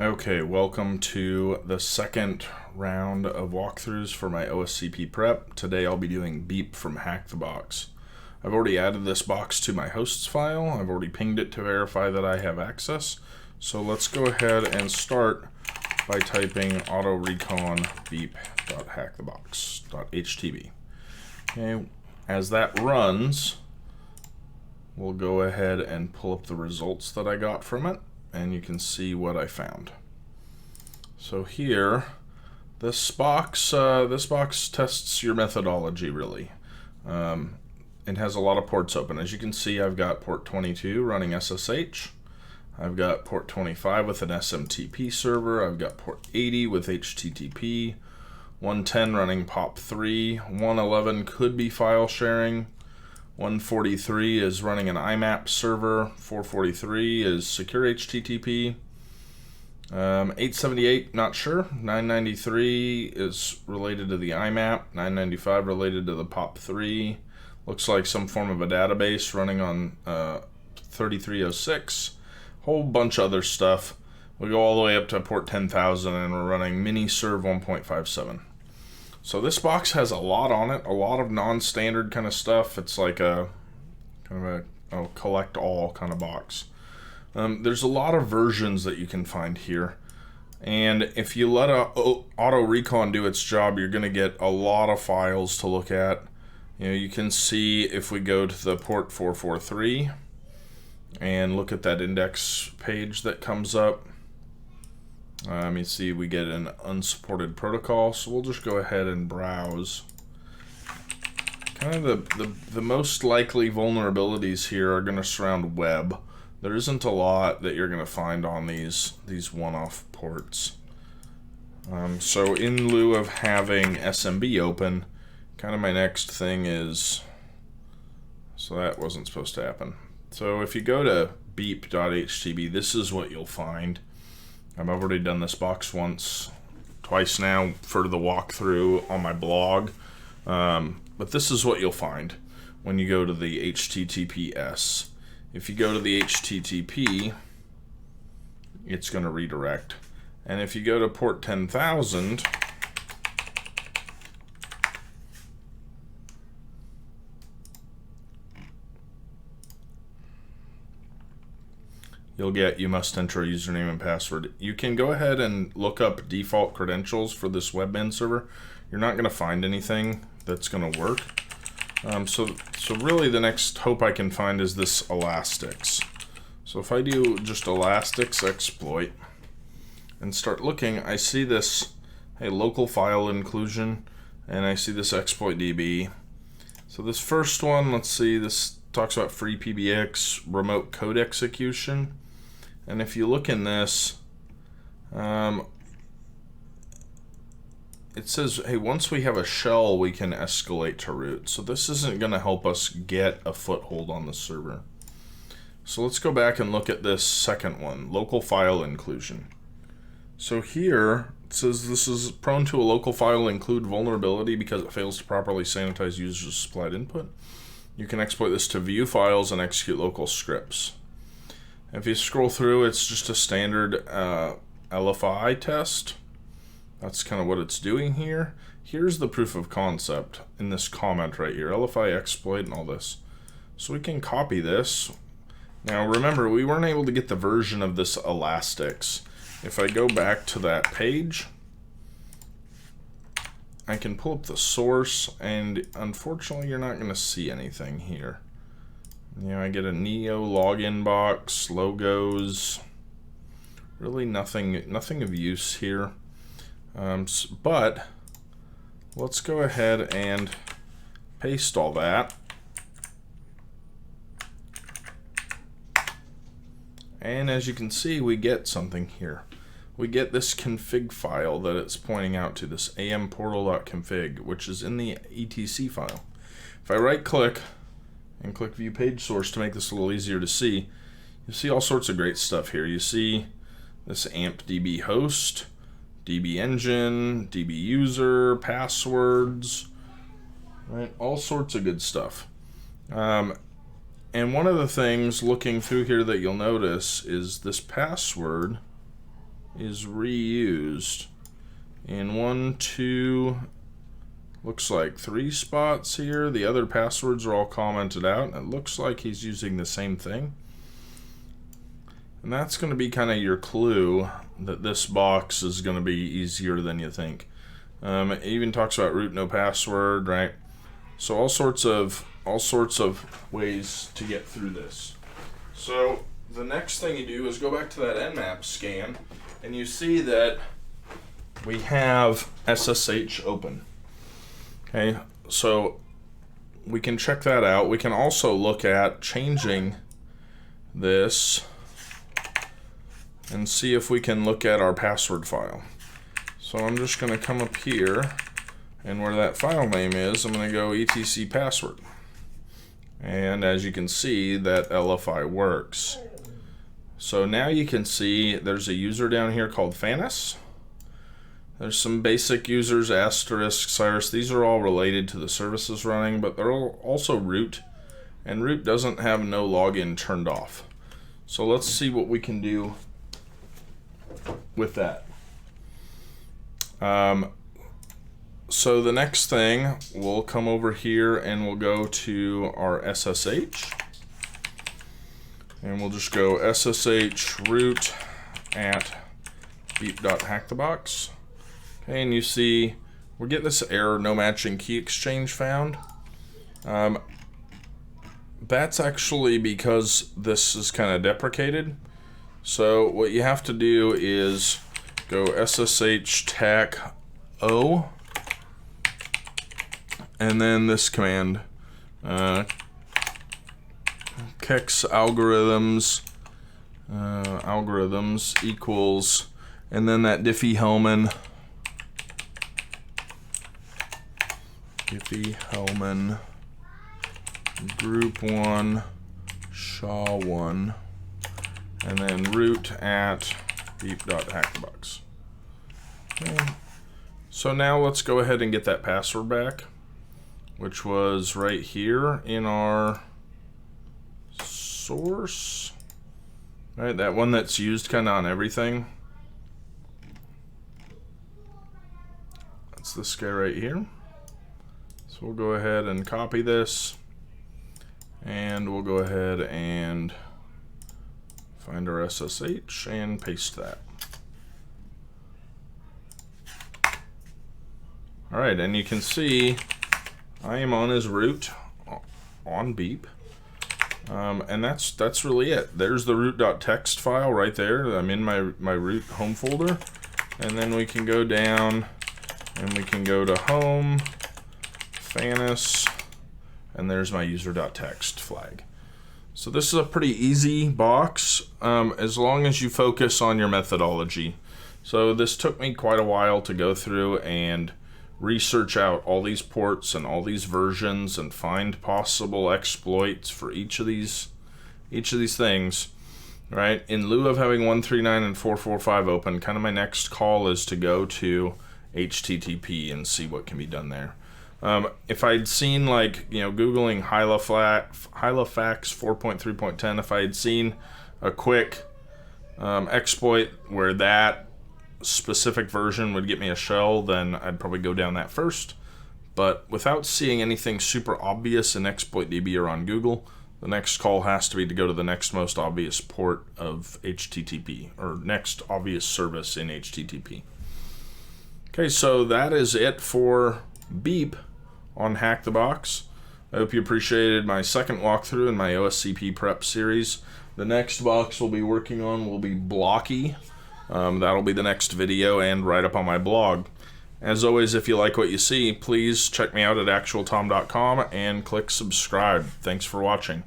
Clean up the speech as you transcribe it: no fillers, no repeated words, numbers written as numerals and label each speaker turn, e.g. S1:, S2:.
S1: Okay, welcome to the second round of walkthroughs for my OSCP prep. Today I'll be doing Beep from HackTheBox. I've already added this box to my hosts file. I've already pinged it to verify that I have access. So let's go ahead and start by typing autorecon beep.hackthebox.htb. Okay, as that runs, we'll go ahead and pull up the results that I got from it, and you can see what I found. So here, this box tests your methodology really. It has a lot of ports open. As you can see, I've got port 22 running SSH. I've got port 25 with an SMTP server. I've got port 80 with HTTP. 110 running POP3. 111 could be file sharing. 143 is running an IMAP server. 443 is secure HTTP. 878, not sure. 993 is related to the IMAP. 995 related to the POP3. Looks like some form of a database running on 3306. Whole bunch of other stuff. We go all the way up to port 10,000 and we're running miniserv 1.57. So this box has a lot on it, a lot of non-standard kind of stuff. It's like a kind of a collect all kind of box. There's a lot of versions that you can find here. And if you let auto recon do its job, you're going to get a lot of files to look at. You know, you can see if we go to the port 443 and look at that index page that comes up. You see we get an unsupported protocol, so we'll just go ahead and browse. Kind of the most likely vulnerabilities here are going to surround web. There isn't a lot that you're going to find on these one-off ports. So in lieu of having SMB open, kind of my next thing is, so that wasn't supposed to happen. So if you go to beep.htb, this is what you'll find. I've already done this box twice now for the walkthrough on my blog. But this is what you'll find when you go to the HTTPS. If you go to the HTTP, it's going to redirect. And if you go to port 10,000, you'll get, you must enter a username and password. You can go ahead and look up default credentials for this webman server. You're not going to find anything that's going to work. So really the next hope I can find is this Elastics. So if I do just Elastics exploit and start looking, I see this, hey, local file inclusion, and I see this exploit DB. So this first one, let's see, this talks about free PBX, remote code execution. And if you look in this, it says, hey, once we have a shell, we can escalate to root. So this isn't going to help us get a foothold on the server. So let's go back and look at this second one, local file inclusion. So here, it says this is prone to a local file include vulnerability because it fails to properly sanitize users' supplied input. You can exploit this to view files and execute local scripts. If you scroll through, it's just a standard LFI test. That's kind of what it's doing here. Here's the proof of concept in this comment right here, LFI exploit and all this. So we can copy this. Now remember, we weren't able to get the version of this Elastics. If I go back to that page, I can pull up the source, and unfortunately you're not going to see anything here. You know, I get a Neo login box, logos, really nothing of use here. But let's go ahead and paste all that. And as you can see, we get something here. We get this config file that it's pointing out to, this amportal.config, which is in the etc file. If I right click and click view page source to make this a little easier to see, you see all sorts of great stuff here. You see this amp db host, DB engine, DB user, passwords, right? All sorts of good stuff. And one of the things looking through here that you'll notice is this password is reused in 1, 2, looks like 3 spots here. The other passwords are all commented out. It looks like he's using the same thing. And that's going to be kind of your clue that this box is going to be easier than you think. It even talks about root no password, right? So all sorts of ways to get through this. So the next thing you do is go back to that Nmap scan, and you see that we have SSH open. Okay, so we can check that out. We can also look at changing this and see if we can look at our password file. So I'm just going to come up here, and where that file name is, I'm going to go etc password. And as you can see, that LFI works. So now you can see there's a user down here called Fanis. There's some basic users, Asterisk, Cyrus. These are all related to the services running, but they're also root, and root doesn't have no login turned off. So let's see what we can do with that. So the next thing, we'll come over here and we'll go to our SSH, and we'll just go SSH root at beep.hackthebox. Okay, and you see we're getting this error, no matching key exchange found. That's actually because this is kind of deprecated. So what you have to do is go SSH tac O, and then this command, kex algorithms equals, and then that Diffie-Hellman group 1 SHA-1, and then root at beep.hackthebox. Okay. So now let's go ahead and get that password back, which was right here in our source, right? That one that's used kind of on everything. That's this guy right here. So we'll go ahead and copy this, and we'll go ahead and find our SSH and paste that. All right, and you can see I am on his root on Beep, and that's really it. There's the root.txt file right there. I'm in my root home folder, and then we can go down and we can go to home, Fanis, and there's my user.txt flag. So this is a pretty easy box, as long as you focus on your methodology. So this took me quite a while to go through and research out all these ports and all these versions and find possible exploits for each of these things, right? In lieu of having 139 and 445 open, kind of my next call is to go to HTTP and see what can be done there. If I'd seen, like, Googling Hylafax 4.3.10, if I had seen a quick exploit where that specific version would get me a shell, then I'd probably go down that first. But without seeing anything super obvious in Exploit DB or on Google, the next call has to be to go to the next most obvious port of HTTP, or next obvious service in HTTP. Okay, so that is it for Beep on Hack the Box. I hope you appreciated my second walkthrough in my OSCP prep series. The next box we'll be working on will be Blocky. That'll be the next video and right up on my blog. As always, if you like what you see, please check me out at actualtom.com and click subscribe. Thanks for watching.